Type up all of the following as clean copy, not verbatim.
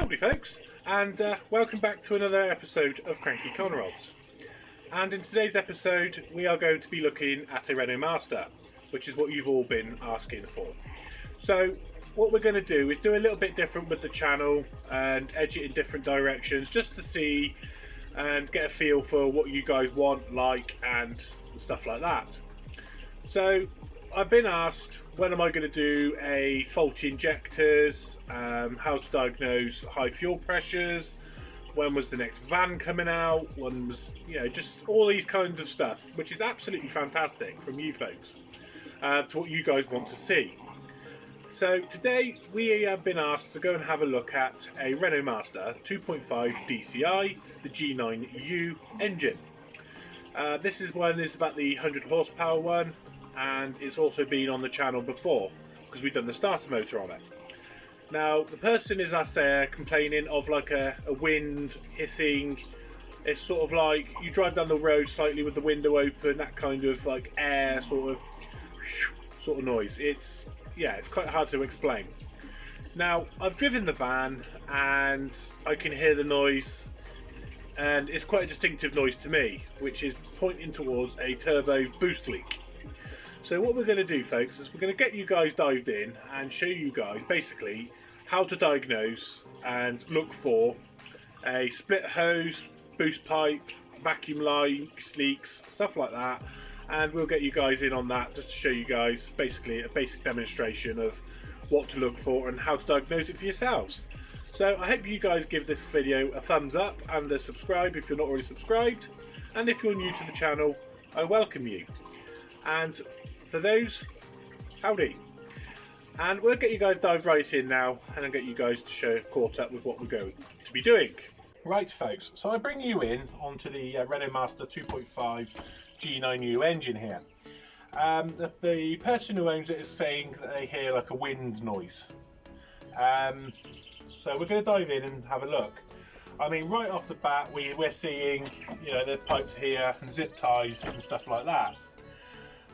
Howdy folks, and welcome back to another episode of Cranky Corner Rods. And in today's episode we are going to be looking at a Renault Master, which is what you've all been asking for. So what we're going to do is do a little bit different with the channel and edge it in different directions just to see and get a feel for what you guys want, like, and stuff like that. So I've been asked, when am I going to do a faulty injectors, how to diagnose high fuel pressures, when was the next van coming out, when was, just all these kinds of stuff, which is absolutely fantastic from you folks, to what you guys want to see. So today we have been asked to go and have a look at a Renault Master 2.5 DCI, the G9u engine. This is one is about the 100 horsepower one, and it's also been on the channel before because we've done the starter motor on it. Now the person is, I say, complaining of like a wind hissing. It's sort of like you drive down the road slightly with the window open, that kind of like air sort of noise. It's quite hard to explain. Now I've driven the van and I can hear the noise, and it's quite a distinctive noise to me, which is pointing towards a turbo boost leak. So what we're going to do, folks, is we're going to get you guys dived in and show you guys basically how to diagnose and look for a split hose, boost pipe, vacuum leaks, stuff like that. And we'll get you guys in on that just to show you guys basically a basic demonstration of what to look for and how to diagnose it for yourselves. So I hope you guys give this video a thumbs up and a subscribe if you're not already subscribed. And if you're new to the channel, I welcome you. And for those, howdy. And we'll get you guys dive right in now, and I'll get you guys to show caught up with what we're going to be doing. Right folks, so I bring you in onto the Renault Master 2.5 g9u engine here. The person who owns it is saying that they hear like a wind noise. So we're going to dive in and have a look. I mean, right off the bat we're seeing, the pipes here and zip ties and stuff like that.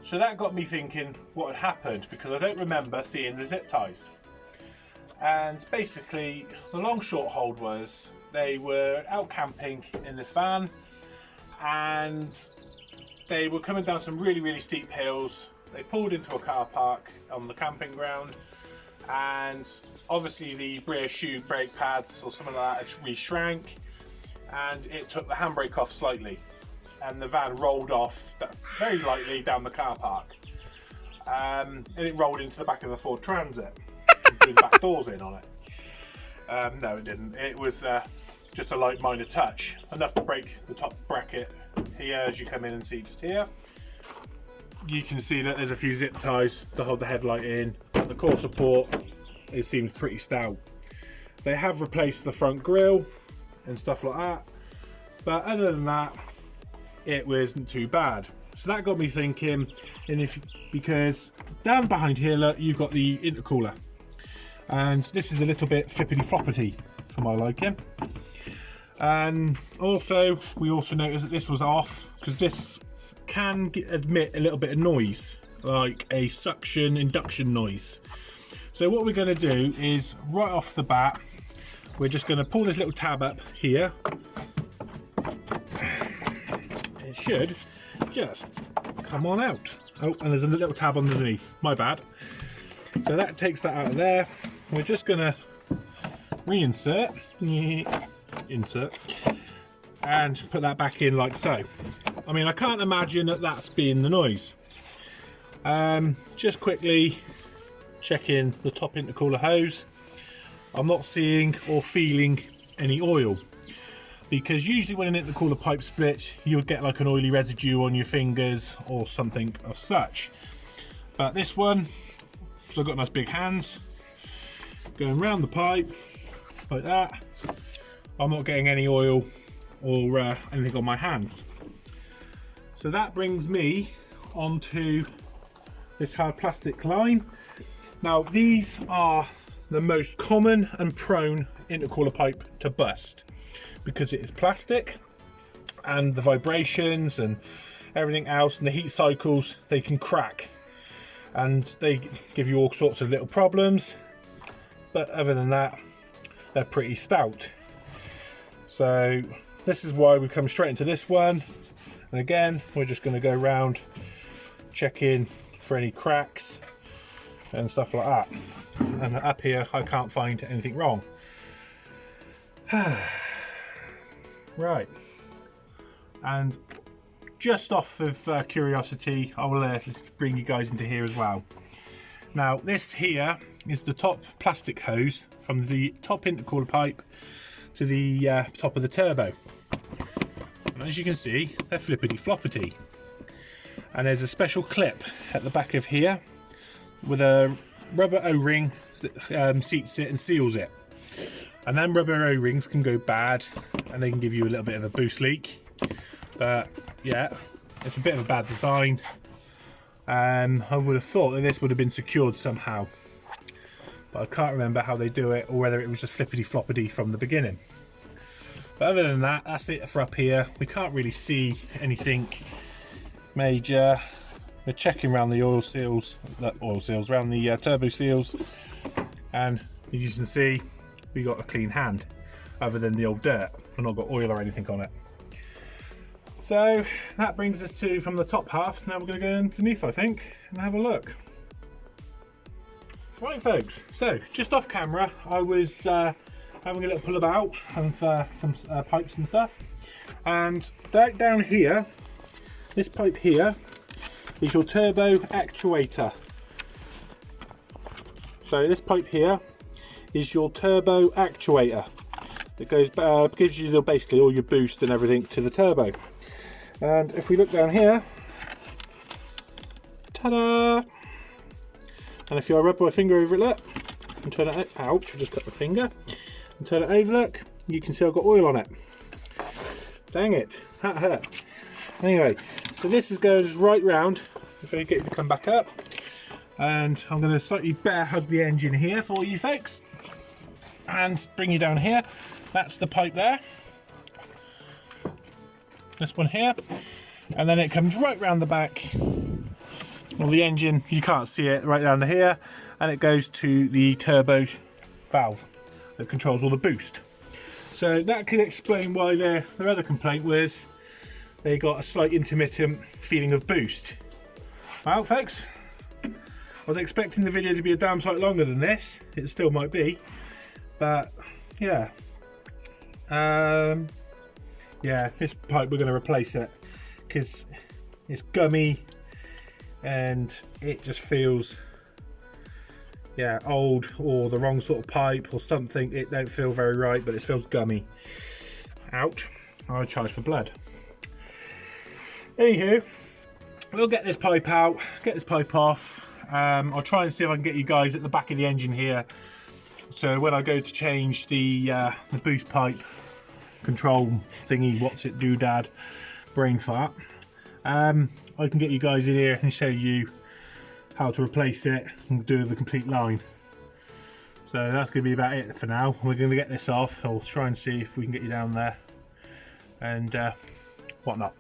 So that got me thinking what had happened, because I don't remember seeing the zip ties. And basically the long short hold was they were out camping in this van and they were coming down some really steep hills. They pulled into a car park on the camping ground, and obviously the rear shoe brake pads or something like that had re-shrank, and it took the handbrake off slightly, and the van rolled off very lightly down the car park, and it rolled into the back of the Ford Transit with the back doors in on it. No, it didn't. It was just a light minor touch, enough to break the top bracket here. As you come in and see just here, you can see that there's a few zip ties to hold the headlight in. The core support, it seems pretty stout. They have replaced the front grille and stuff like that, but other than that it wasn't too bad. So that got me thinking, because down behind here, look, you've got the intercooler, and this is a little bit flippity floppity for my liking. And also we also noticed that this was off, because this can admit a little bit of noise, like a suction induction noise. So what we're going to do is, right off the bat, we're just going to pull this little tab up here. It should just come on out. Oh, and there's a little tab underneath, my bad. So that takes that out of there. We're just going to reinsert, and put that back in like so. I mean, I can't imagine that that's been the noise. Just quickly checking the top intercooler hose. I'm not seeing or feeling any oil, because usually when an intercooler pipe splits you would get like an oily residue on your fingers or something of such. But this one, because I've got nice big hands, going around the pipe like that, I'm not getting any oil or anything on my hands. So that brings me onto this hard plastic line. Now these are the most common and prone intercooler pipe to bust, because it is plastic, and the vibrations and everything else and the heat cycles, they can crack and they give you all sorts of little problems. But other than that, they're pretty stout. So this is why we come straight into this one. And again, we're just going to go around checking for any cracks and stuff like that. And up here I can't find anything wrong. Right, and just off of curiosity, I will bring you guys into here as well. Now this here is the top plastic hose from the top intercooler pipe to the top of the turbo, and as you can see, they're flippity floppity, and there's a special clip at the back of here with a rubber O-ring that seats it and seals it. And then rubber O-rings can go bad and they can give you a little bit of a boost leak. But yeah, it's a bit of a bad design. I would have thought that this would have been secured somehow, but I can't remember how they do it or whether it was just flippity floppity from the beginning. But other than that, that's it for up here. We can't really see anything major. We're checking around the oil seals, around the turbo seals, and as you can see, we got a clean hand, other than the old dirt. We've not got oil or anything on it. So that brings us to from the top half. Now we're going to go underneath, I think, and have a look. Right, folks. So just off camera, I was having a little pull about of some pipes and stuff, and down here, this pipe here is your turbo actuator. So this pipe here is your turbo actuator that gives you basically all your boost and everything to the turbo. And if we look down here, ta-da! And if I rub my finger over it, look, and turn it out, ouch, I just cut my finger, and turn it over, look, you can see I've got oil on it. Dang it, that hurt. Anyway, so this goes right round, if I get you to come back up, and I'm going to slightly bear hug the engine here for you folks, and bring you down here. That's the pipe there, this one here, and then it comes right round the back of the engine. You can't see it right down to here, and it goes to the turbo valve that controls all the boost. So that could explain why their other complaint was they got a slight intermittent feeling of boost. Well folks, I was expecting the video to be a damn sight longer than this. It still might be, but yeah. Yeah, this pipe we're going to replace it because it's gummy and it just feels, yeah, old or the wrong sort of pipe or something. It don't feel very right, but it feels gummy. Ouch, I'll charge for blood. Anywho, we'll get this pipe out, get this pipe off. I'll try and see if I can get you guys at the back of the engine here, so when I go to change the boost pipe control thingy, what's it, doodad, brain fart, I can get you guys in here and show you how to replace it and do the complete line. So that's going to be about it for now. We're going to get this off. I'll try and see if we can get you down there and whatnot.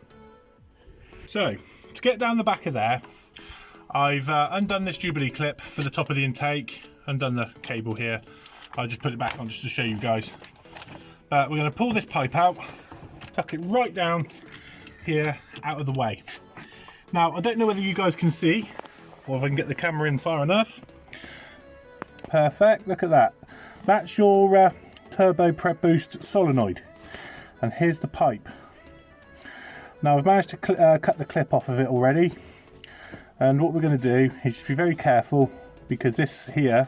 So to get down the back of there, I've undone this Jubilee clip for the top of the intake, undone the cable here. I'll just put it back on just to show you guys. We're going to pull this pipe out, tuck it right down here out of the way. Now I don't know whether you guys can see or if I can get the camera in far enough. Perfect, look at that. That's your turbo prep boost solenoid, and here's the pipe. Now I've managed to cut the clip off of it already, and what we're going to do is just be very careful, because this here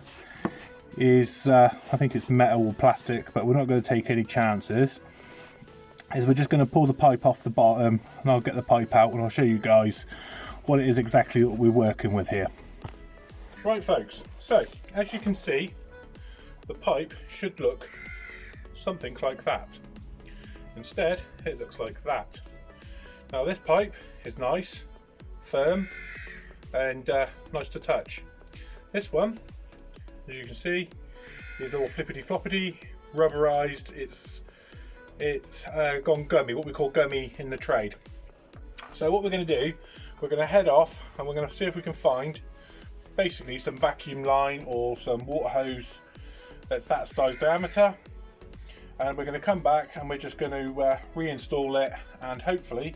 is I think it's metal or plastic, but we're not going to take any chances. We're just going to pull the pipe off the bottom, and I'll get the pipe out and I'll show you guys what it is exactly that we're working with here. Right folks, so as you can see, the pipe should look something like that. Instead it looks like that. Now this pipe is nice, firm, and nice to touch. This one, as you can see, is all flippity floppity, rubberized. It's gone gummy, what we call gummy in the trade. So what we're going to do, we're going to head off and we're going to see if we can find basically some vacuum line or some water hose that's that size diameter, and we're going to come back and we're just going to reinstall it, and hopefully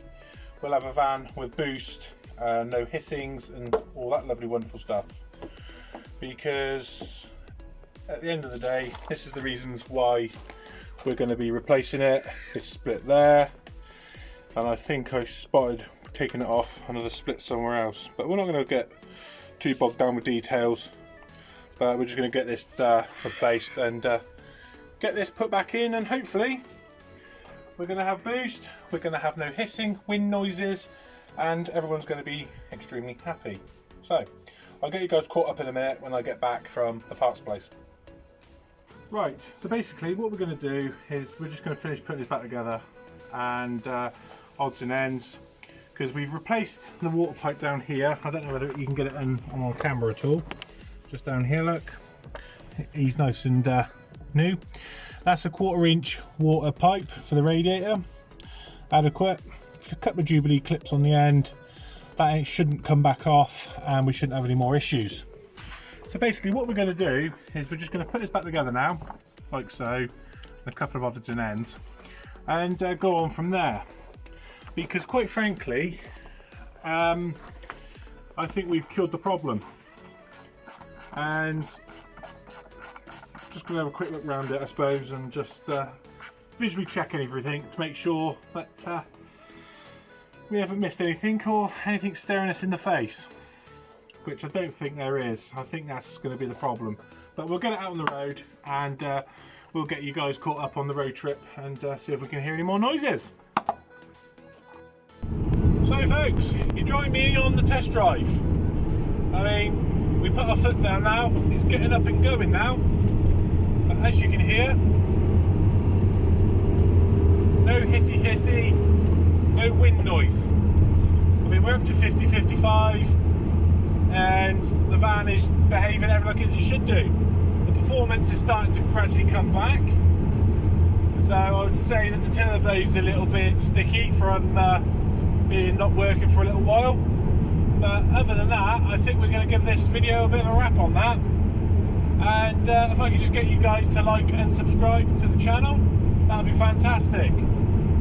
we'll have a van with boost, no hissings and all that lovely wonderful stuff, because at the end of the day this is the reasons why we're going to be replacing it. This split there, and I think I spotted taking it off another split somewhere else, but we're not going to get too bogged down with details, but we're just going to get this replaced and get this put back in, and hopefully we're going to have boost, we're going to have no hissing, wind noises, and everyone's going to be extremely happy. So I'll get you guys caught up in a minute when I get back from the parts place. Right, so basically what we're going to do is we're just going to finish putting this back together, and odds and ends, because we've replaced the water pipe down here. I don't know whether you can get it on camera at all. Just down here, look, he's nice and new. That's a 1/4 inch water pipe for the radiator, adequate. A couple of Jubilee clips on the end, that shouldn't come back off, and we shouldn't have any more issues. So basically what we're going to do is we're just going to put this back together now, like so, a couple of odds and ends, and go on from there, because quite frankly I think we've cured the problem, and just going to have a quick look around it, I suppose, and just visually check everything to make sure that we haven't missed anything or anything staring us in the face, which I don't think there is. I think that's going to be the problem, but we'll get it out on the road, and we'll get you guys caught up on the road trip and see if we can hear any more noises. So folks, you join me on the test drive. I mean, we put our foot down now, it's getting up and going now, but as you can hear, no hissy, no wind noise. I mean, we're up to 50-55, and the van is behaving like as it should do. The performance is starting to gradually come back, so I would say that the turbo's a little bit sticky from being not working for a little while, but other than that I think we're going to give this video a bit of a wrap on that, and if I could just get you guys to like and subscribe to the channel, that would be fantastic,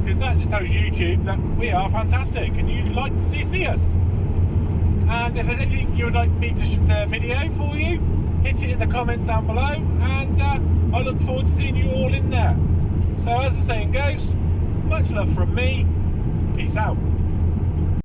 because that just tells YouTube that we are fantastic and you'd like to see us. And if there's anything you would like me to shoot a video for you, hit it in the comments down below, and I look forward to seeing you all in there. So as the saying goes, much love from me, peace out.